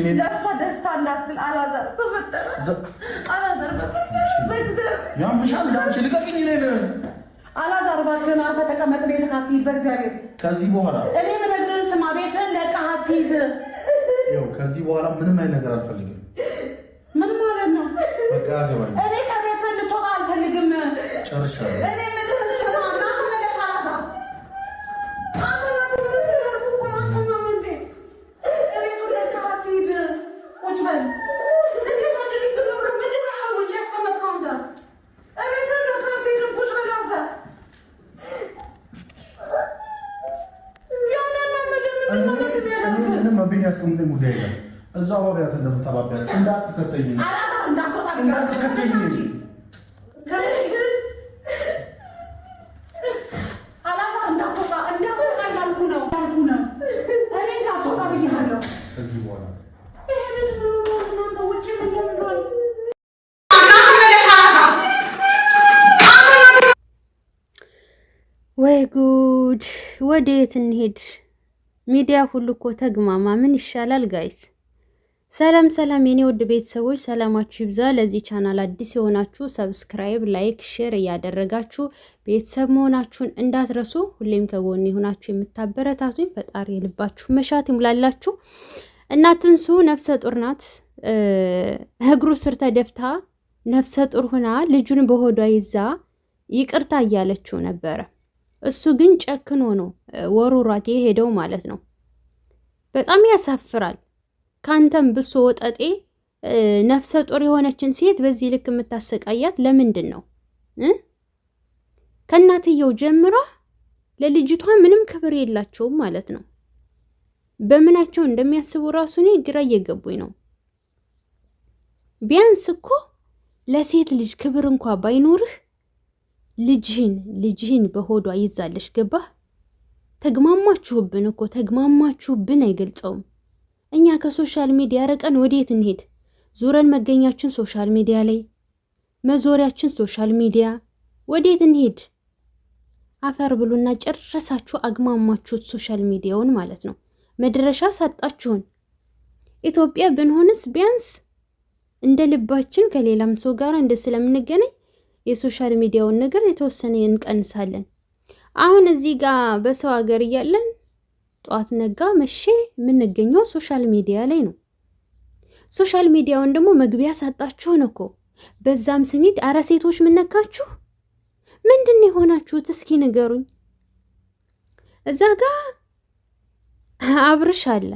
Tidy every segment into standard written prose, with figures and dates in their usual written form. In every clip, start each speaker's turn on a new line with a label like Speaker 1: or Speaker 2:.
Speaker 1: ለእሷ ደስታ እንዳትል አላዛር በፈጠረ አላዛር በፈጠረ
Speaker 2: ያምሻል ዳንቺ ልቀቅኝ ነኝ
Speaker 1: አላዛር እባክህን አርፈህ ተቀመጥ ቤትህን አትሂድ በእግዚአብሔር
Speaker 2: ከዚህ በኋላ
Speaker 1: እኔ የምነግርህን ስማ ቤትህን ለቀህ አትሂድ
Speaker 2: ይኸው ከዚህ በኋላ ምንም አይነት ነገር አልፈልግም
Speaker 1: ምን ማለት ነው
Speaker 2: በቃ አገባኝ
Speaker 1: እኔ ከቤትህ ልትወጣ አልፈልግም
Speaker 2: ጨርሻለሁ
Speaker 1: እኔ የምነግርህን ስማ እና ተመለስ አላዛር
Speaker 2: ያስቀምጠኝ ጉዳይ ነው እዛው አባቢያት እንደምታባቢያት እንዳትከተኝ እንዳትከተኝ
Speaker 3: ወይ ጉድ ወዴት እንሄድ ሚዲያ ሁሉ እኮ ተግማማ ምን ይሻላል ጋይስ ሰላም ሰላም የኔ ውድ ቤተሰቦች ሰላማችሁ ይብዛ ለዚህ ቻናል አዲስ የሆናችሁ ሰብስክራይብ ላይክ ሼር ያደረጋችሁ ቤተሰብ መሆናችሁን እንዳትረሱ ሁሌም ከጎን ይሁናችሁ የምታበረታቱኝ ፈጣሪ ልባችሁ መሻት ይሙላላችሁ እናትንሱ ነፍሰ ጡር ናት እግሩ ስር ተደፍታ ነፍሰ ጡር ሆና ልጁን በሆዷ ይዛ ይቅርታ እያለችው ነበረ እሱ ግን ጨክኖ ነው ወሩራት የሄደው ማለት ነው በጣም ያሳፍራል ካንተም ብሶ ወጠጤ ነፍሰ ጡር የሆነችን ሴት በዚህ ልክ የምታሰቃያት ለምንድን ነው ከናትየው ጀምራ ለልጅቷ ምንም ክብር የላቸውም ማለት ነው በመናቸው እንደሚያስቡ ራሱ ነው ግራ እየገቡኝ ነው ቢያንስ እኮ ለሴት ልጅ ክብር እንኳን ባይኖርህ ልጅህን በሆዷ ይዛለሽ ገባህ ተግማማችሁብን እኮ ተግማማችሁብን አይገልጸውም እኛ ከሶሻል ሚዲያ ረቀን ወዴት እንሄድ ዙረን መገኛችን ሶሻል ሚዲያ ላይ መዞሪያችን ሶሻል ሚዲያ ወዴት እንሄድ አፈር ብሉና ጨርሳችሁ አግማማችሁት ሶሻል ሚዲያውን ማለት ነው መድረሻ ሳጣችሁን ኢትዮጵያ ብንሆንስ ቢያንስ እንደ ልባችን ከሌላም ሰው ጋር እንደ ስለምንገናኝ የሶሻል ሚዲያውን ነገር የተወሰነ እንቀንሳለን አሁን እዚህ ጋር በሰው ሀገር እያለን ጧት ነጋ መቼ የምንገኘው ሶሻል ሚዲያ ላይ ነው ሶሻል ሚዲያውን ደግሞ መግቢያ ሳጣችሁን እኮ በዛም ስኒድ አረ ሴቶች ምን ነካችሁ ምንድን የሆናችሁት እስኪ ንገሩኝ እዛ ጋር አብርሽ አለ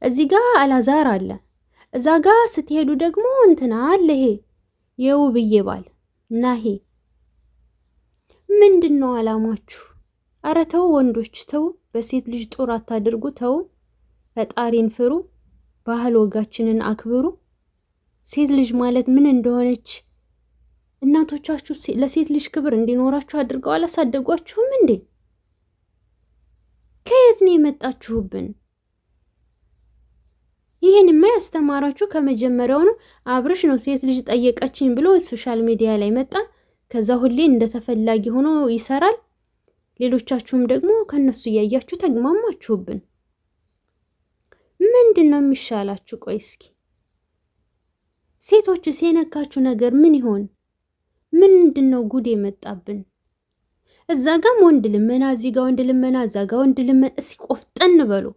Speaker 3: እዚህ ጋር አላዛር አለ እዛ ጋር ስትሄዱ ደግሞ እንትና አለ ይሄ የውብዬ ባል ናሂ ምንድነው አላማችሁ አረ ተው ወንዶች ተው በሴት ልጅ ጦር አታድርጉ ተው ፈጣሪን ፍሩ ባህል ወጋችንን አክብሩ ሴት ልጅ ማለት ምን እንደሆነች እናቶቻችሁ ለሴት ልጅ ክብር እንዲኖራችሁ አድርገው አላሳደጓችሁም እንዴ ከየት ነው የመጣችሁብን ይሄንማ ያስተማራችሁ ከመጀመሪያው ነው አብርሽ ነው ሴት ልጅ ጠየቀችኝ ብሎ ሶሻል ሚዲያ ላይ መጣ ከዛ ሁሌ እንደተፈላጊ ሆኖ ይሰራል ሌሎቻችሁም ደግሞ ከነሱ ያያችሁ ተግማማችሁብን ምንድነው የሚሻላችሁ ቆይ እስኪ ሴቶች ሲነካችሁ ነገር ምን ይሆን ምንድነው ጉድ የመጣብን እዛ ጋር ወንድ ልመና እዚህ ጋር ወንድ ልመና እዛ ጋር ወንድ ልመና እስኪ ቆፍጠን በሉ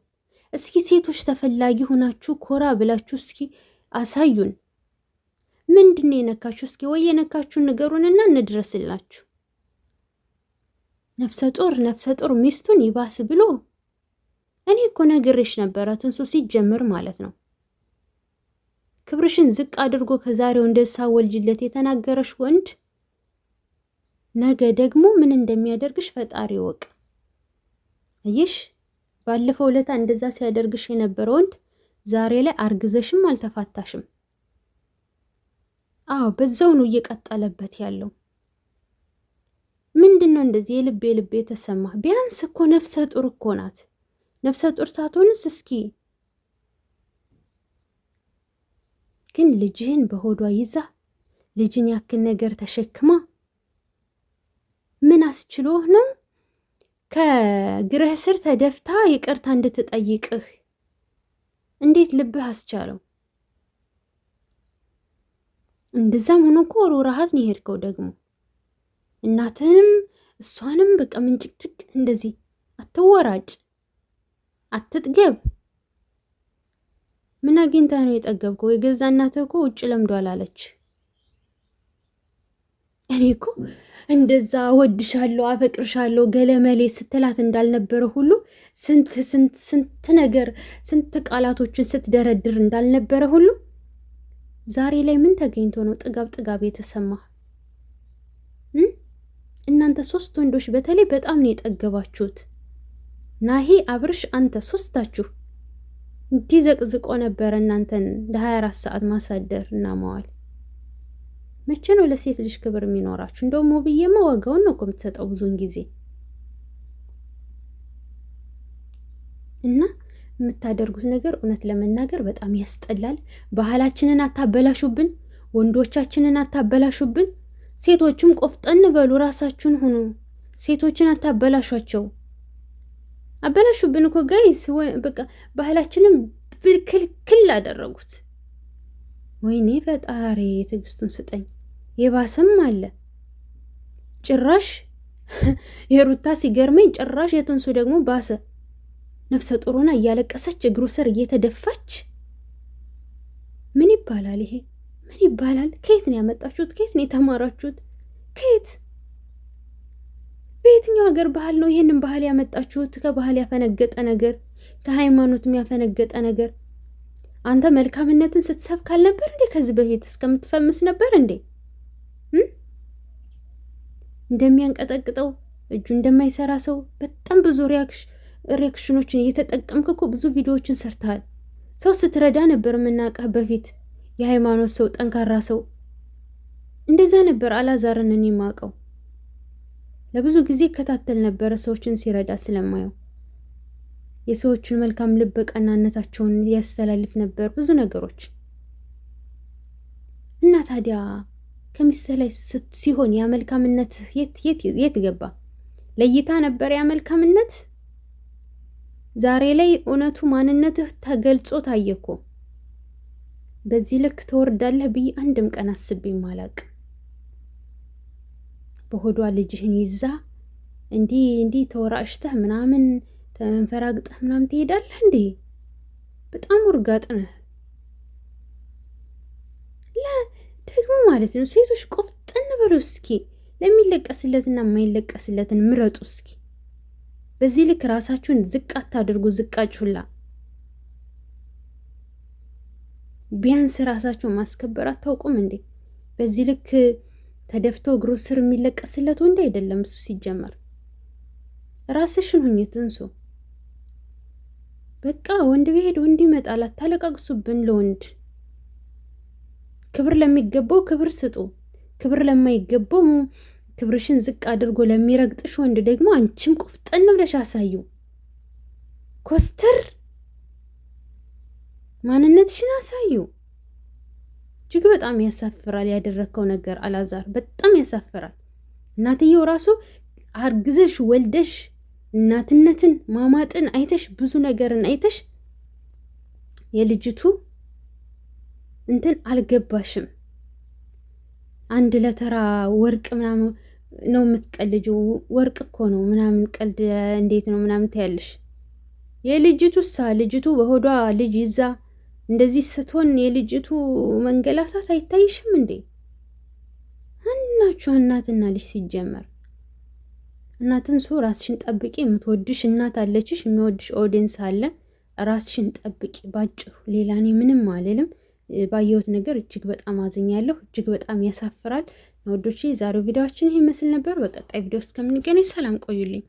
Speaker 3: እስኪ ሴቶች ተፈላጊ ሆናችሁ ኮራ ብላችሁ እስኪ አሳዩን ምንድነው የነካችሁ እስኪ ወይ የነካችሁን ንገሩንና እንድረስላችሁ ነፍሰ ጡር ሚስቱን ይባስ ብሎ እኔ እኮ ነግሬሽ ነበር ትንሱ ሲጀምር ማለት ነው ክብርሽን ዝቅ አድርጎ ከዛሬው እንደሳ ወልጅለት የተናገረሽ ወንድ ነገ ደግሞ ምን እንደሚያደርግሽ ፈጣሪ ወቅ አይሽ ባለፈው ለታ እንደዛ ሲያደርግሽ የነበረው ወንድ ዛሬ ላይ አርግዘሽም አልተፋታሽም በዛው ነው እየቀጠለበት ያለው ምንድነው እንደዚህ የልብ የተሰማ ቢያንስ እኮ ነፍሰ ጡር እኮ ናት ነፍሰ ጡር ሳትሆንስ እስኪ ግን ልጅህን በሆዷ ይዛ ልጅን ያክል ነገር ተሸክማ ምን አስችሎህ ነው ከግርህ ስር ተደፍታ ይቅርታ እንድትጠይቅህ እንዴት ልብህ አስቻለው? እንደዛም ሆኖ እኮ ሩራሃት ነው የሄድከው። ደግሞ እናትህንም እሷንም በቃ ምንጭቅጭቅ እንደዚህ አትወራጭ፣ አትጥገብ። ምን አግኝተህ ነው የጠገብከው? የገዛ እናትህ እኮ ውጭ ለምዷል አለች። እኔ እኮ እንደዛ ወድሻለሁ አፈቅርሻለሁ ገለመሌ ስትላት እንዳልነበረ ሁሉ ስንት ነገር ስንት ቃላቶችን ስትደረድር እንዳልነበረ ሁሉ ዛሬ ላይ ምን ተገኝቶ ነው ጥጋብ የተሰማ? እናንተ 3 ወንዶች በተለይ በጣም ነው የጠገባችሁት። ናሂ፣ አብርሽ፣ አንተ ሶስታችሁ እንዲህ ዘቅዝቆ ነበረ እናንተን ለ24 ሰዓት ማሳደር እና መዋል። መቼ ነው ለሴት ልጅ ክብር የሚኖራችሁ? እንደውም ውብዬማ ዋጋውን ነው እኮ የምትሰጠው ብዙውን ጊዜ። እና የምታደርጉት ነገር እውነት ለመናገር በጣም ያስጠላል። ባህላችንን አታበላሹብን፣ ወንዶቻችንን አታበላሹብን። ሴቶችም ቆፍጠን በሉ፣ ራሳችሁን ሁኑ። ሴቶችን አታበላሿቸው። አበላሹብን እኮ ጋይስ። በቃ ባህላችንን ክልክል አደረጉት። ወይኔ ፈጣሪ ትዕግስቱን ስጠኝ። የባሰም አለ ጭራሽ የሩታ ሲገርመኝ፣ ጭራሽ የትንሱ ደግሞ ባሰ። ነፍሰ ጡሩና እያለቀሰች እግሩ ስር እየተደፋች ምን ይባላል ይሄ? ምን ይባላል? ከየት ነው ያመጣችሁት? ከየት ነው የተማራችሁት? ከየት በየትኛው ሀገር ባህል ነው ይሄንን ባህል ያመጣችሁት? ከባህል ያፈነገጠ ነገር፣ ከሃይማኖትም ያፈነገጠ ነገር። አንተ መልካምነትን ስትሰብክ አልነበር እንዴ? ከዚህ በፊት እስከምትፈምስ ነበር እንዴ? እንደሚያንቀጠቅጠው እጁ እንደማይሰራ ሰው በጣም ብዙ ሪያክሽኖችን እየተጠቀምክ እኮ ብዙ ቪዲዮዎችን ሰርተሃል። ሰው ስትረዳ ነበር የምናውቅህ በፊት። የሃይማኖት ሰው፣ ጠንካራ ሰው፣ እንደዛ ነበር አላዛርን እኔ የማውቀው። ለብዙ ጊዜ እከታተል ነበረ ሰዎችን ሲረዳ ስለማየው። የሰዎችን መልካም ልብ ቀናነታቸውን ያስተላልፍ ነበር ብዙ ነገሮች። እና ታዲያ ከሚስትህ ላይ ሲሆን ያ መልካምነት የት ገባ? ለይታ ነበር ያ መልካምነት። ዛሬ ላይ እውነቱ ማንነትህ ተገልጾ ታየኮ። በዚህ ልክ ትወርዳለህ ብዬ አንድም ቀን አስቤም አላቅም። በሆዷ ልጅህን ይዛ እንዲህ ተወራሽተህ ምናምን ተንፈራግጠህ ምናምን ትሄዳለህ እንዴ? በጣም ውርጋጥ ነህ። ደግሞ ማለት ነው ሴቶች ቆፍጠን በሉ እስኪ። ለሚለቀስለትና የማይለቀስለትን ምረጡ እስኪ። በዚህ ልክ ራሳችሁን ዝቅ አታድርጉ። ዝቃችሁላ ቢያንስ ራሳችሁን ማስከበር አታውቁም እንዴ? በዚህ ልክ ተደፍቶ እግሩ ስር የሚለቀስለት ወንድ አይደለም እሱ ሲጀመር። ራስሽን ሁኚ ትንሱ። በቃ ወንድ ቢሄድ ወንድ ይመጣል። አታለቃቅሱብን ለወንድ። ክብር ለሚገባው ክብር ስጡ። ክብር ለማይገባው ክብርሽን ዝቅ አድርጎ ለሚረግጥሽ ወንድ ደግሞ አንቺም ቆፍጠን ብለሽ አሳዩ። ኮስተር ማንነትሽን አሳዩ። እጅግ በጣም ያሳፍራል ያደረግከው ነገር አላዛር፣ በጣም ያሳፍራል። እናትየው ራሱ አርግዘሽ ወልደሽ እናትነትን ማማጥን አይተሽ ብዙ ነገርን አይተሽ የልጅቱ እንትን አልገባሽም። አንድ ለተራ ወርቅ ምናምን ነው የምትቀልጂው። ወርቅ እኮ ነው ምናምን ቀልድ እንዴት ነው ምናምን ታያለሽ። ልጅቱ በሆዷ ልጅ ይዛ እንደዚህ ስትሆን የልጅቱ መንገላታት አይታይሽም እንዴ? አናችሁ እናትና ልጅ ሲጀመር። እናትን ሱ ራስሽን ጠብቂ። የምትወድሽ እናት አለችሽ፣ የሚወድሽ ኦዲየንስ አለ። ራስሽን ጠብቂ ባጭሩ። ሌላ እኔ ምንም አልልም። ባየሁት ነገር እጅግ በጣም አዝኛለሁ። እጅግ በጣም ያሳፍራል። ወዶቼ የዛሬው ቪዲዮአችን ይሄ መስል ነበር። በቀጣይ ቪዲዮ እስከምንገናኝ ሰላም ቆዩልኝ።